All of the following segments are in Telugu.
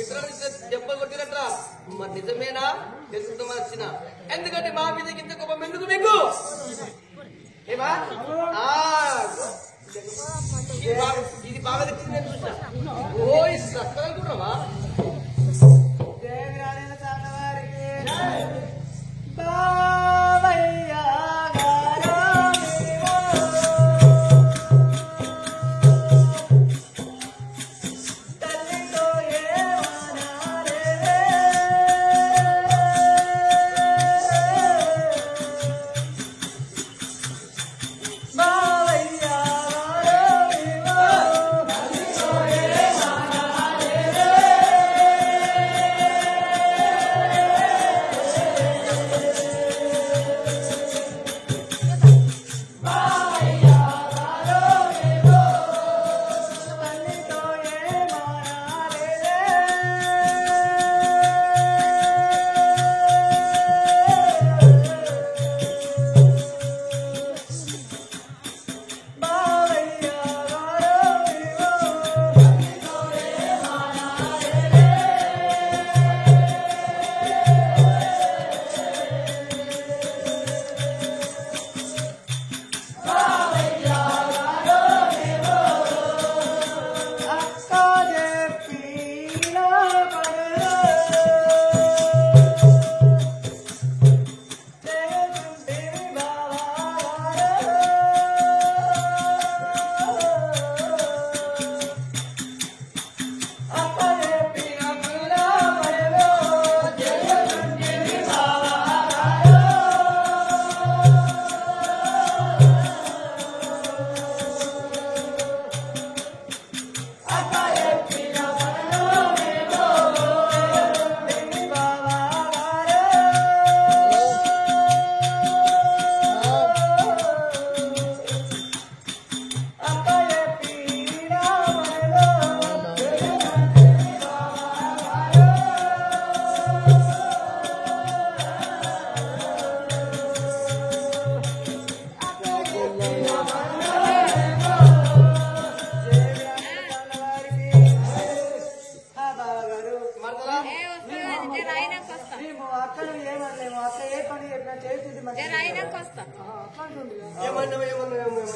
దెబ్బలు కొట్టినట్రా మరి నిజమేనా తెలుసుకుందామని వచ్చిన ఎందుకంటే మా మీద ఇంత కోపం ఎందుకు మీకు ఏమా ఇది బాగా తెచ్చింది నేను చూసా ఓ ఇది సక్కలు అనుకుంటున్నావా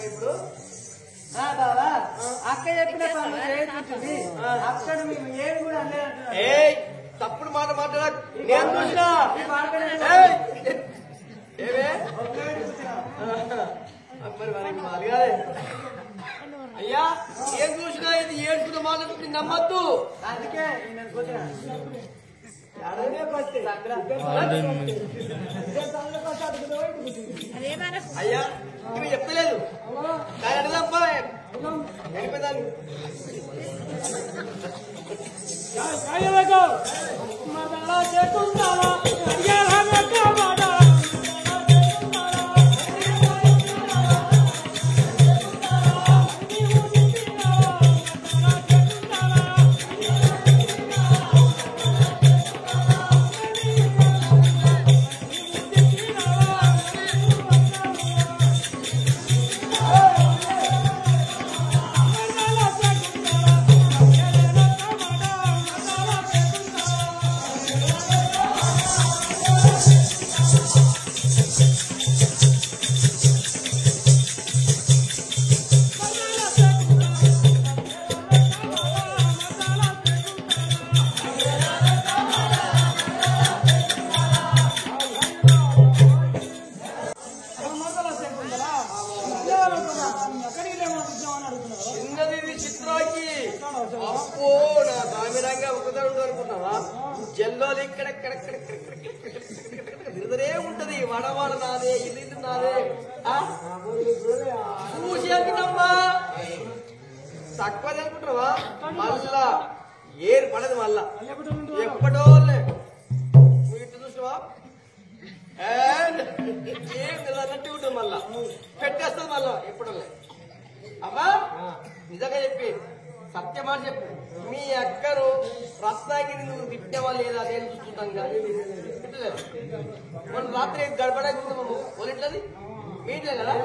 ఇప్పుడు అక్క చెప్పిన అక్కడ మేము ఏమి కూడా అనలేదు. తప్పుడు మాట మాట్లాడ నేను చూసినా ఏమే అయ్యా ఏం చూసినా ఇది ఏడుచుకున్న మాట నమ్మద్దు. అందుకే అయ్యా ఇవి చెప్పలేదు కానీ అడగప్పా వెళ్ళిపోతాను అప్పో నా సామిరంగా ఒకదాడు అనుకున్నావా జల్లోలు ఇక్కడెక్కడెక్కడెక్కడెక్కడే ఉంటది వడవాడ నాదే ఇల్లు నాదే చూసి అనుకున్నావా తక్కువ అనుకుంటున్నావా మళ్ళా ఏరు పడదు మళ్ళా ఎప్పటో నువ్వు ఇట్టు చూసినావా ఏం అన్నట్టు ఉంటుంది మళ్ళా పెట్టేస్తుంది మళ్ళా ఎప్పటో అమ్మా నిజంగా చెప్పి సత్యమాట చెప్పు మీ అక్కరు రత్నాగిరి నువ్వు తిట్టేవా లేదా అదే చూస్తుంటాం కానీ తిట్టలేదు. మనం రాత్రి గడపడకున్నాము పోలిట్లది మీ ఇంట్లో కదా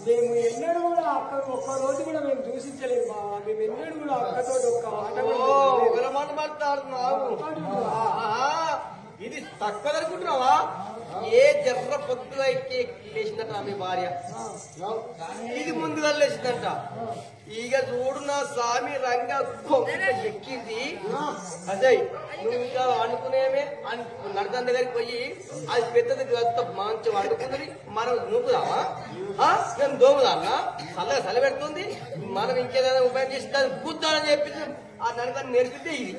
మేము ఎన్నడూ కూడా అక్కను ఒక్క రోజు కూడా మేము దూషించలేదు బావా. మేము ఎన్నడూ కూడా అక్కతో ఒక్క మాట కూడా ఓ ఒకరి మాట మాట్లాడు నాకు ఇది తక్కువ అనుకుంటున్నావా? ఏ జర్ర పొద్దుగా ఎక్కి లేచిందట ఆమె భార్య, ఇది ముందుగా లేచిందంట. ఇక చూడు నా స్వామి రంగా ఎక్కింది. అజయ్ నువ్వు ఇంకా అనుకునేమే నడదాని దగ్గరికి పోయి అది పెద్దది మంచి అనుకున్నది మనం నూపుదామా? నేను దోముదాన్నా? చల్లగా చలి పెడుతుంది, మనం ఇంకేదైనా ఉపాయం చేసి దాన్ని కూద్దామని చెప్పి ఆ నడదాన్ని నేర్పితే ఇది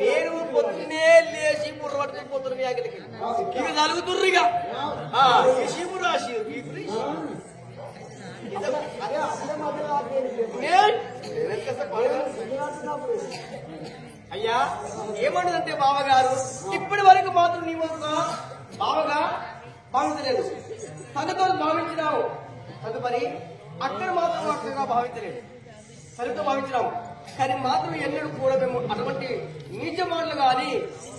నేను పొద్దునే లేచి బుర్ర పట్టుకుని పోతున్నా మీ ఆకలికి ఇక నలుగుతుర్రు. ఇక శివుడు ఆ అయ్యా ఏమంటుందంటే బావగారు ఇప్పటి వరకు మాత్రం నీ బావగా భావించలేదు, తనతో భావించినావు. తదుపరి అక్కడ మాత్రం అక్కగా భావించలేదు, తనతో భావించినావు. కానీ మాత్రం ఎన్నడూ కూడా మేము అటువంటి నీచ మాటలు కానీ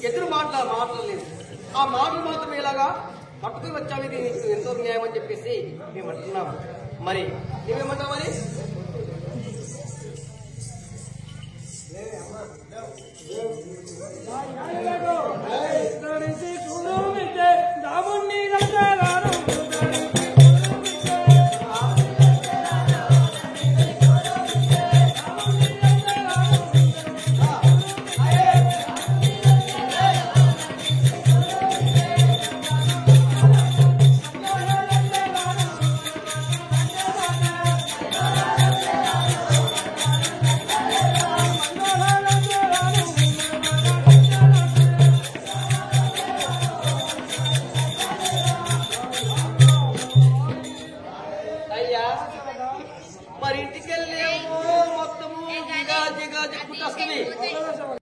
ఎదురు మాట్లాడలేదు. ఆ మాటలు మాత్రం ఎలాగా పట్టుకుని వచ్చాము, ఇది ఎంతో న్యాయం అని చెప్పేసి మేము అంటున్నాము. మరి నువ్వేమంటావు? మరి ఇంటికి వెళ్ళేమో మొత్తము జిగా జిగా చెప్పుకొస్తుంది.